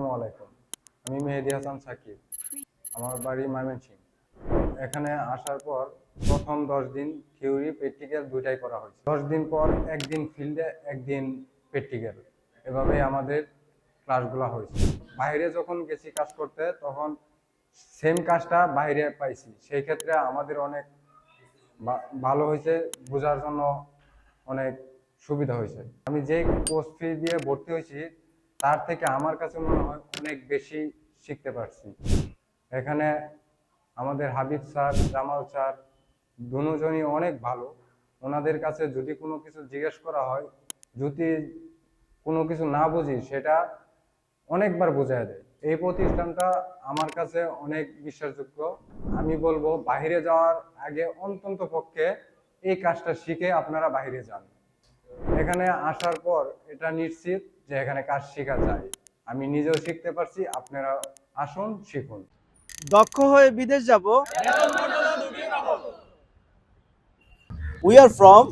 আসসালামু আলাইকুম। আমি মেহেদী হাসান সাকিব। আমার বাড়ি ময়মনসিংহ। এখানে আসার পর প্রথম 10 দিন থিওরি প্র্যাকটিক্যাল দুইটাই করা হয়েছে। 10 দিন পর একদিন ফিল্ডে, একদিন প্র্যাকটিক্যাল, এভাবেই আমাদের ক্লাসগুলো হয়েছে। বাইরে যখন গেছি কাজ করতে, তখন সেম কাজটা বাইরে পাইছি। সেই ক্ষেত্রে আমাদের অনেক ভালো হয়েছে, বোঝার জন্য অনেক সুবিধা হয়েছে। আমি যে কোর্স ফি দিয়ে ভর্তি হয়েছি, তার থেকে আমার কাছে মনে হয় অনেক বেশি শিখতে পারছি। এখানে আমাদের হাবিব স্যার, জামাল স্যার দুজনই অনেক ভালো। ওনাদের কাছে যদি কোনো কিছু জিজ্ঞেস করা হয়, যদি কোনো কিছু না বুঝি, সেটা অনেকবার বোঝায় দেয়। এই প্রতিষ্ঠানটা আমার কাছে অনেক বিশ্বাসযোগ্য। আমি বলবো বাইরে যাওয়ার আগে অন্তত পক্ষে এই কাজটা শিখে আপনারা বাইরে যান। এখানে আসার পর এটা নিশ্চিত যে এখানে কাজ শেখা যায়। আমি নিজেও শিখতে পারছি, আপনারা আসুন, শিখুন। দক্ষ হয়ে বিদেশ যাব। We are from